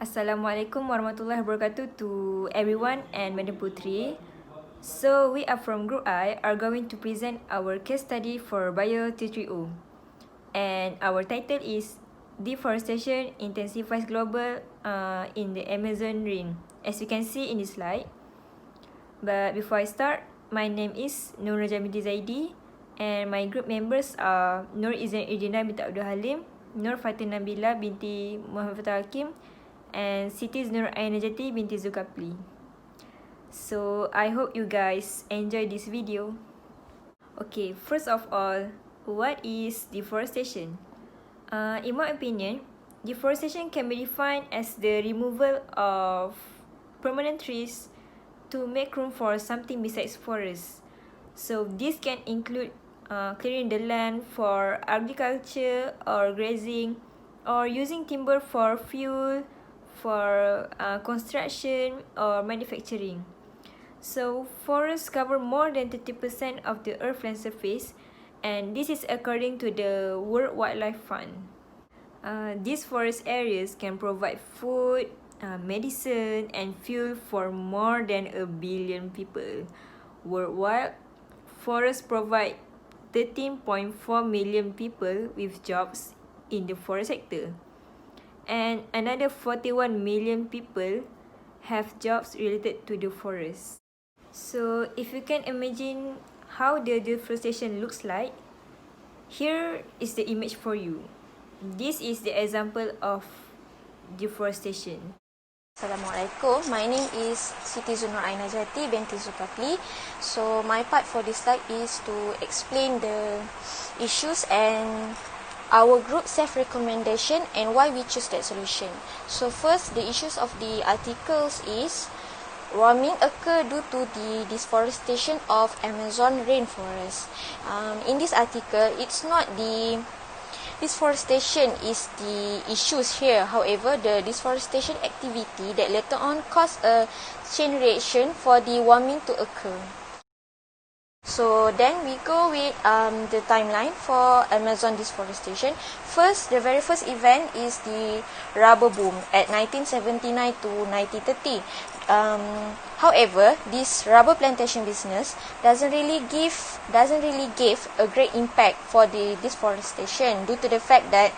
Assalamualaikum warahmatullahi wabarakatuh to everyone and Madam Putri. So we are from Group I are going to present our case study for BIO330. And our title is Deforestation Intensifies Global in the Amazon Rain. As you can see in this slide. But before I start, my name is Noor Zaidi and my group members are Noor, Izyan, Irdina, Binti Abdul Halim, Noor, Fatin, Nabilah, Binti, Mohamed, Fathulhakim, and Siti, Zunnurain, Najatie, Binti, Zulkapli. So I hope you guys enjoy this video. Okay, first of all, what is deforestation? In my opinion, deforestation can be defined as the removal of permanent trees to make room for something besides forests. So this can include clearing the land for agriculture or grazing, or using timber for fuel, for construction or manufacturing. So forests cover more than 30% of the Earth's land surface, and this is according to the World Wildlife Fund. These forest areas can provide food, medicine, and fuel for more than 1 billion people. Worldwide, forests provide 13.4 million people with jobs in the forest sector. And another 41 million people have jobs related to the forest. So if you can imagine how the deforestation looks like, here is the image for you. This is the example of deforestation. Assalamualaikum. My name is Siti Najatie, Binti Zulkapli. So my part for this slide is to explain the issues and our group self-recommendation and why we choose that solution. So first, the issues of the articles is warming occur due to the deforestation of Amazon rainforest. In this article, it's not the deforestation is the issues here. However, the deforestation activity that later on caused a chain reaction for the warming to occur. So then we go with the timeline for Amazon deforestation. First, the very first event is the rubber boom at 1979 to 1930. However, this rubber plantation business doesn't really give a great impact for the deforestation due to the fact that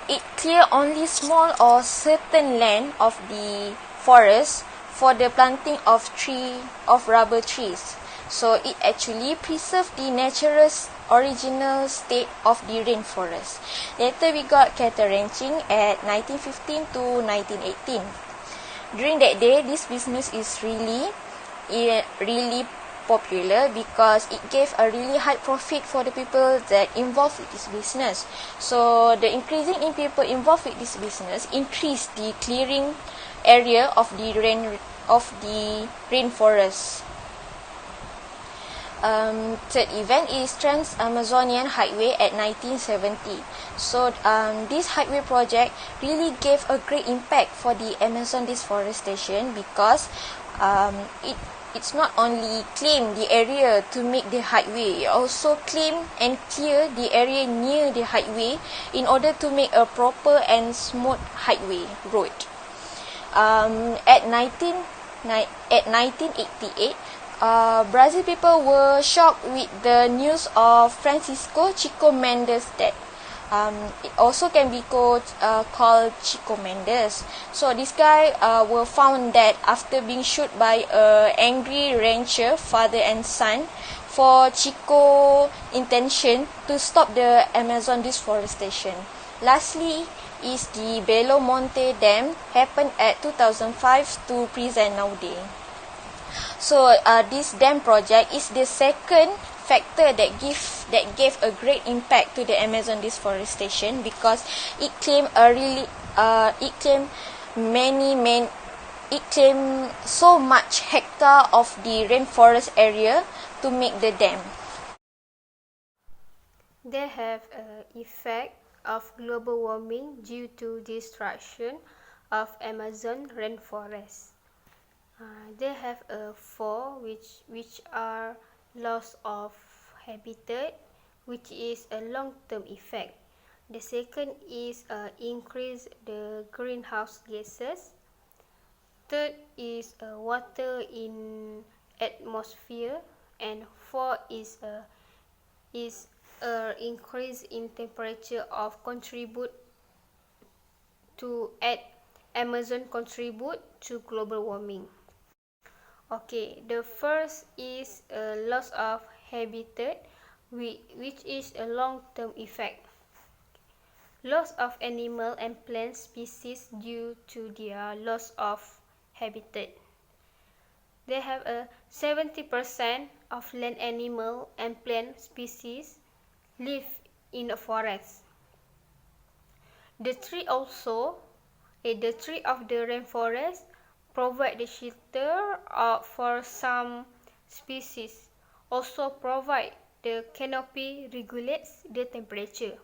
it clear only small or certain land of the forest for the planting of rubber trees. So it actually preserved the natural original state of the rainforest. Later we got cattle ranching at 1915 to 1918. During that day, this business is really popular because it gave a really high profit for the people that involved with this business. So the increasing in people involved with this business increased the clearing area of the rainforest. Third event is Trans-Amazonian Highway at 1970. So this highway project really gave a great impact for the Amazon deforestation because it's not only claim the area to make the highway, it also claim and clear the area near the highway in order to make a proper and smooth highway road. At 1988, Brazil people were shocked with the news of Francisco Chico Mendes death. It also can be called Chico Mendes. So this guy were found dead after being shot by an angry rancher, father and son, for Chico intention to stop the Amazon deforestation. Lastly is the Belo Monte Dam, happened at 2005 to present nowadays. So this dam project is the second factor that gave a great impact to the Amazon deforestation because it claimed so much hectare of the rainforest area to make the dam. They have an effect of global warming due to destruction of Amazon rainforest. They have four which are loss of habitat, which is a long-term effect. The second is increase the greenhouse gases. Third is water in atmosphere, and fourth is increase in temperature of contribute to Amazon contribute to global warming. Okay, the first is loss of habitat, which is a long-term effect. Loss of animal and plant species due to their loss of habitat. They have a 70% of land animal and plant species live in a forest. The tree also, the tree of the rainforest provide the shelter for some species. Also provide the canopy regulates the temperature.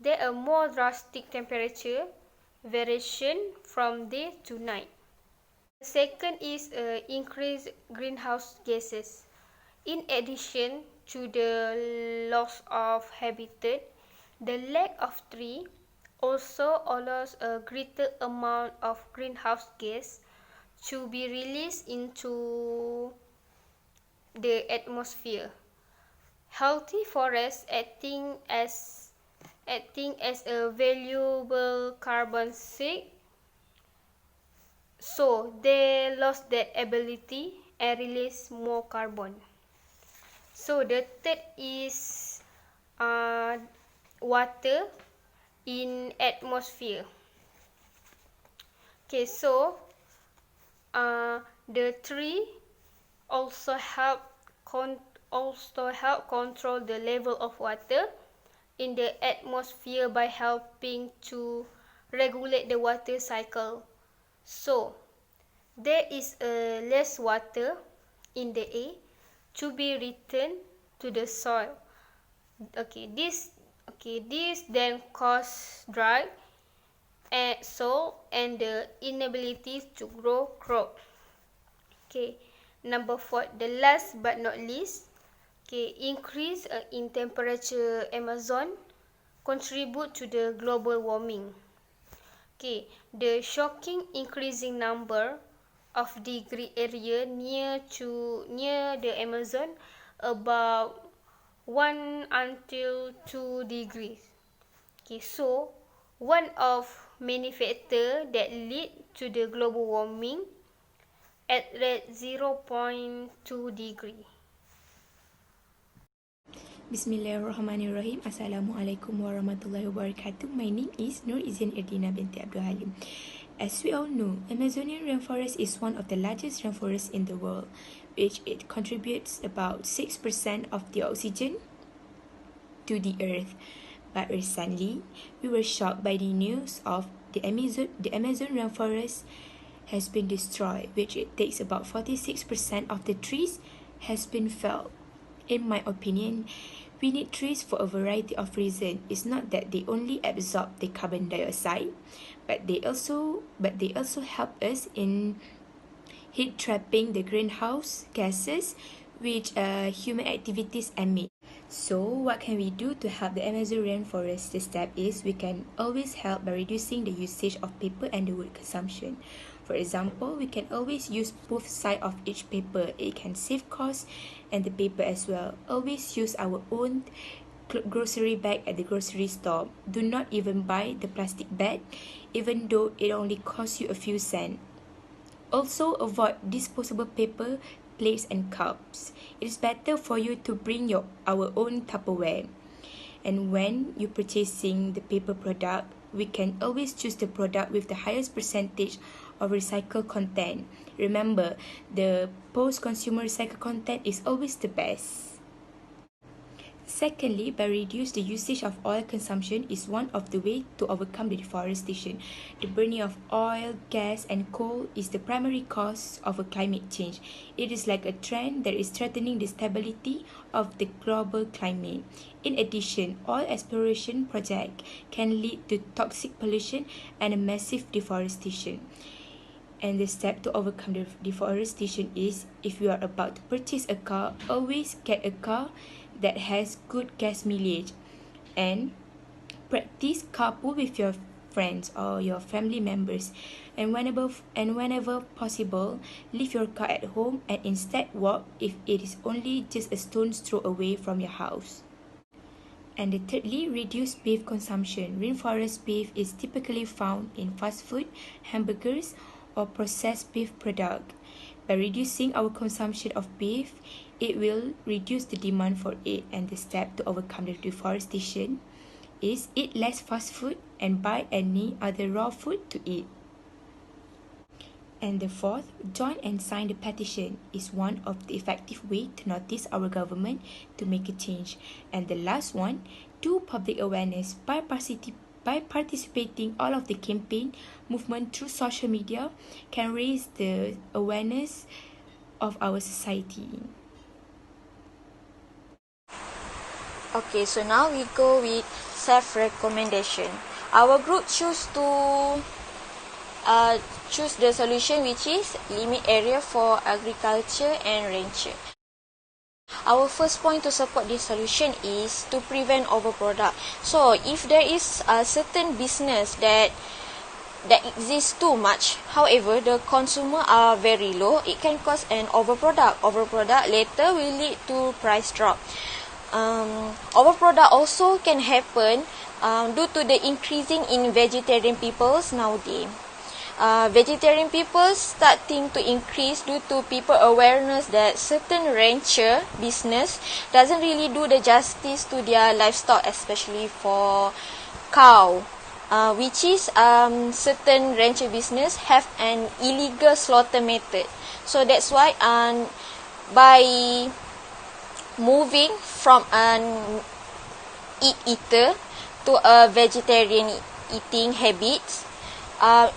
There are more drastic temperature variation from day to night. The second is increased greenhouse gases. In addition to the loss of habitat, the lack of tree also allows a greater amount of greenhouse gas to be released into the atmosphere. Healthy forests acting as a valuable carbon sink, so they lost that ability and release more carbon. So the third is water in atmosphere. Okay, so the tree also help control the level of water in the atmosphere by helping to regulate the water cycle. So there is less water in the air to be returned to the soil. This then cause drought and the inability to grow crop. Number 4, the last but not least, increase in temperature Amazon contribute to the global warming. The shocking increasing number of degree area near the Amazon, about 1 until 2 degrees. So one of many factors that lead to the global warming at rate 0.2 degree. Bismillahirrahmanirrahim. Assalamualaikum warahmatullahi wabarakatuh. My name is Noor, Izyan, Irdina, Binti, Abdul, Halim. As we all know, Amazonian rainforest is one of the largest rainforests in the world, which it contributes about 6% of the oxygen to the earth. But recently, we were shocked by the news of the Amazon rainforest has been destroyed, which it takes about 46% of the trees has been felled. In my opinion, we need trees for a variety of reasons. It's not that they only absorb the carbon dioxide, but they also help us in heat trapping the greenhouse gases which human activities emit. So what can we do to help the Amazon rainforest? The step is we can always help by reducing the usage of paper and the wood consumption. For example, we can always use both sides of each paper. It can save costs and the paper as well. Always use our own grocery bag at the grocery store. Do not even buy the plastic bag, even though it only costs you a few cents. Also, avoid disposable paper, plates and cups. It is better for you to bring our own Tupperware. And when you're purchasing the paper product, we can always choose the product with the highest percentage of recycled content. Remember, the post-consumer recycled content is always the best. Secondly, by reduce the usage of oil consumption is one of the way to overcome the deforestation. The burning of oil, gas and coal is the primary cause of a climate change. It is like a trend that is threatening the stability of the global climate. In addition, oil exploration projects can lead to toxic pollution and a massive deforestation. And the step to overcome the deforestation is, if you are about to purchase a car, always get a car that has good gas mileage and Practice carpool with your friends or your family members, and whenever possible, leave your car at home and instead walk if it is only just a stone's throw away from your house. And thirdly, reduce beef consumption. Rainforest beef is typically found in fast food, hamburgers, or processed beef product. By reducing our consumption of beef, it will reduce the demand for it, and the step to overcome the deforestation is eat less fast food and buy any other raw food to eat. And the fourth, join and sign the petition is one of the effective way to notice our government to make a change. And the last one, do public awareness by participating all of the campaign movement through social media can raise the awareness of our society. Okay, so now we go with self-recommendation. Our group choose the solution, which is limit area for agriculture and rancher. Our first point to support this solution is to prevent overproduct. So if there is a certain business that exists too much, however the consumer are very low, it can cause an overproduct. Overproduct later will lead to price drop. Overproduct also can happen due to the increasing in vegetarian peoples nowadays. Vegetarian people starting to increase due to people awareness that certain rancher business doesn't really do the justice to their livestock, especially for cow, which is certain rancher business have an illegal slaughter method. So that's why by moving from an eater to a vegetarian eating habits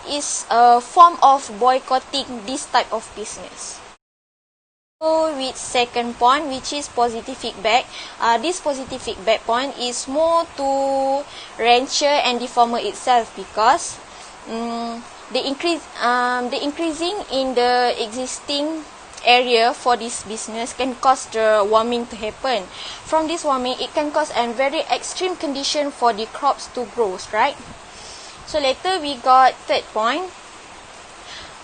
is a form of boycotting this type of business. So with second point, which is positive feedback. This positive feedback point is more to rancher and the farmer itself, because the increasing in the existing area for this business can cause the warming to happen. From this warming, it can cause a very extreme condition for the crops to grow, right? So later we got third point,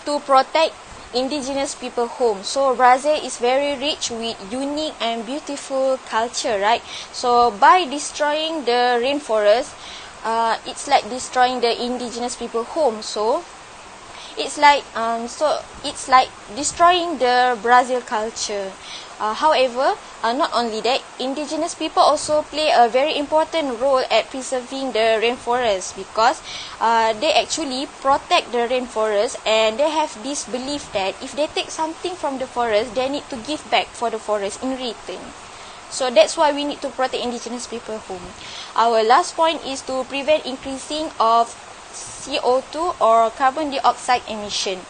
to protect indigenous people home. So Brazil is very rich with unique and beautiful culture, right? So by destroying the rainforest, it's like destroying the indigenous people home. So it's like destroying the Brazil culture. However, not only that, indigenous people also play a very important role at preserving the rainforest, because they actually protect the rainforest, and they have this belief that if they take something from the forest, they need to give back for the forest in return. So that's why we need to protect indigenous people home. Our last point is to prevent increasing of CO2 or carbon dioxide emission.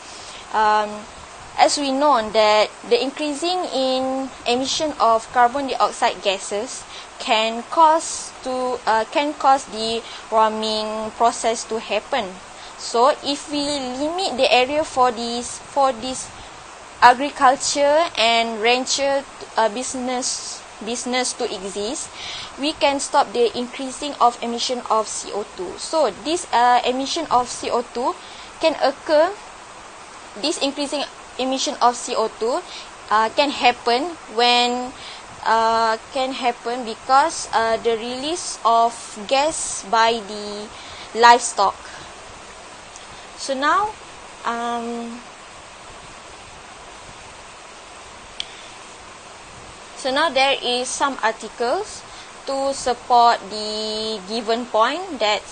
As we know that the increasing in emission of carbon dioxide gases can cause the warming process to happen. So if we limit the area for this agriculture and rancher business to exist, we can stop the increasing of emission of CO2. So this emission of CO2 can occur. This increasing emission of CO2 can happen because the release of gas by the livestock. So now there is some articles to support the given point that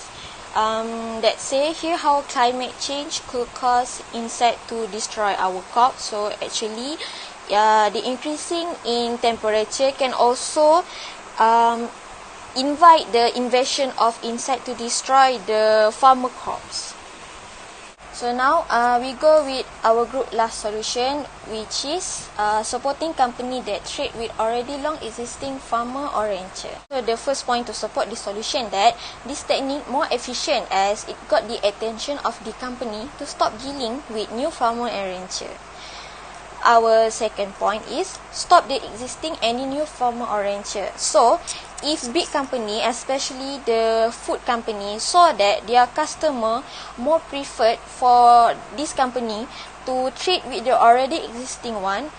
say here how climate change could cause insect to destroy our crops. So actually, the increasing in temperature can also invite the invasion of insect to destroy the farmer crops. So now we go with our group last solution, which is supporting company that trade with already long existing farmer or rancher. So the first point to support this solution that this technique more efficient as it got the attention of the company to stop dealing with new farmer and rancher. Our second point is stop the existing any new farmer or rancher. So if big company, especially the food company, saw that their customer more preferred for this company to trade with the already existing one,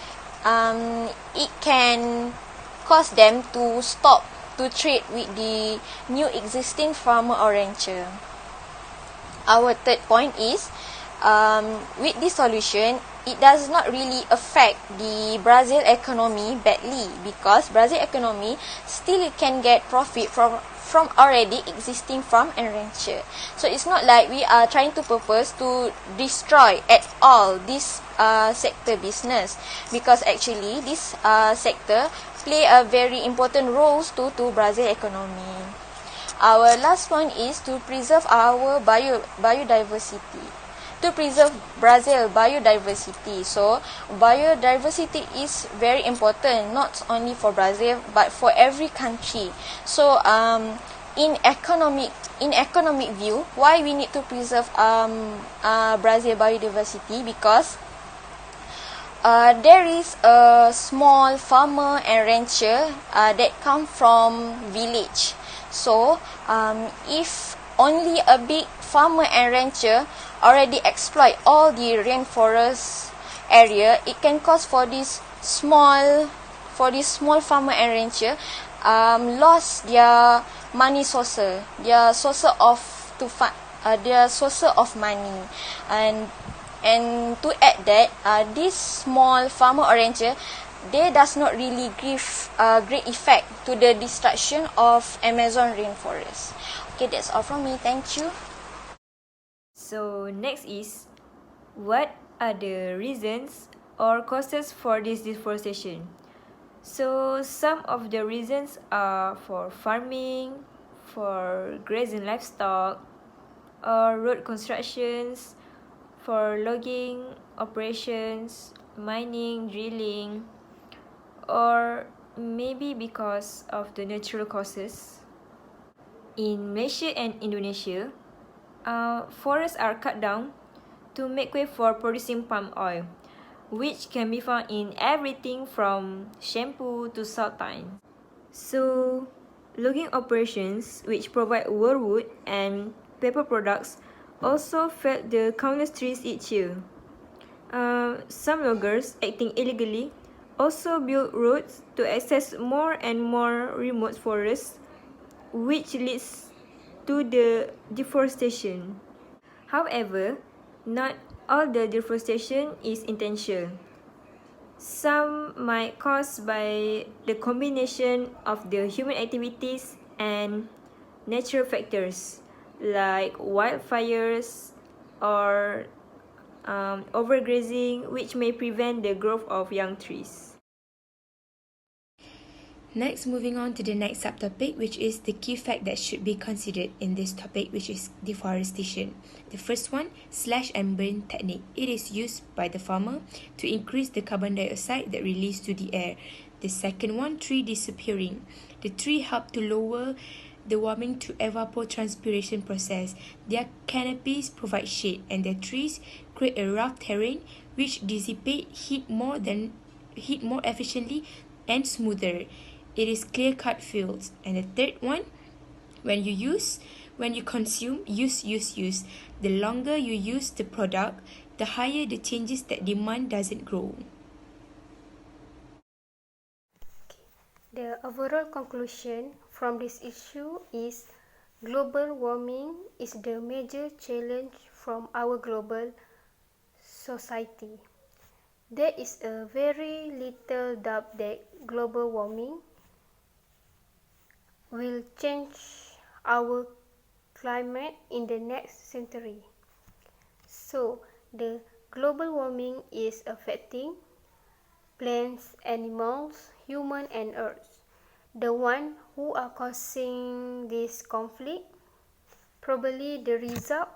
it can cause them to stop to trade with the new existing farmer or rancher. Our third point is, with this solution, it does not really affect the Brazil economy badly, because Brazil economy still can get profit from already existing farm and rancher. So it's not like we are trying to purpose to destroy at all this sector business, because actually this sector play a very important role to Brazil economy. Our last point is to preserve our biodiversity. To preserve Brazil biodiversity. So biodiversity is very important, not only for Brazil but for every country. So in economic view, why we need to preserve Brazil biodiversity? Because there is a small farmer and rancher that come from village. So if only a big farmer and rancher already exploit all the rainforest area, it can cause for this small farmer and rancher lost their money source, their source of money. And to add that, this small farmer or rancher, they does not really give great effect to the destruction of Amazon rainforest. Okay, that's all from me. Thank you. So next is, what are the reasons or causes for this deforestation? So some of the reasons are for farming, for grazing livestock, or road constructions, for logging operations, mining, drilling, or maybe because of the natural causes. In Malaysia and Indonesia, forests are cut down to make way for producing palm oil, which can be found in everything from shampoo to sultane. So, logging operations, which provide wood and paper products, also fell the countless trees each year. Some loggers, acting illegally, also build roads to access more and more remote forests, which leads to the deforestation. However, not all the deforestation is intentional. Some might caused by the combination of the human activities and natural factors like wildfires or overgrazing, which may prevent the growth of young trees. Next, moving on to the next subtopic, which is the key fact that should be considered in this topic, which is deforestation. The first one, slash and burn technique. It is used by the farmer to increase the carbon dioxide that released to the air. The second one, tree disappearing. The tree help to lower the warming to evapotranspiration process. Their canopies provide shade, and their trees create a rough terrain which dissipate heat more efficiently and smoother. It is clear-cut fields. And the third one, when you consume, use. The longer you use the product, the higher the changes that demand doesn't grow. The overall conclusion from this issue is global warming is the major challenge from our global society. There is a very little doubt that global warming will change our climate in the next century. So, the global warming is affecting plants, animals, human and earth. The one who are causing this conflict, probably the result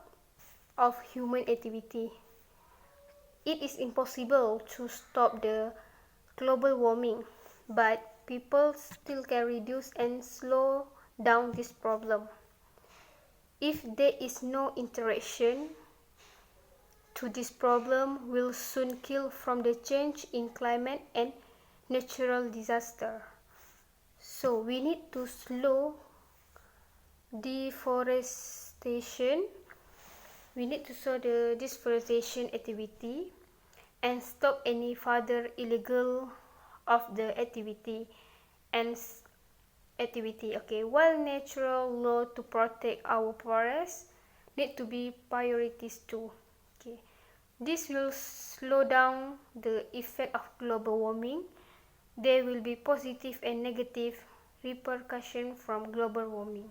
of human activity. It is impossible to stop the global warming, but people still can reduce and slow down this problem. If there is no interaction to this problem, will soon kill from the change in climate and natural disaster. So we need to slow deforestation. We need to slow the deforestation activity and stop any further illegal of the activity and activity. Okay, while natural law to protect our forests need to be priorities too. Okay, this will slow down the effect of global warming. There will be positive and negative repercussions from global warming.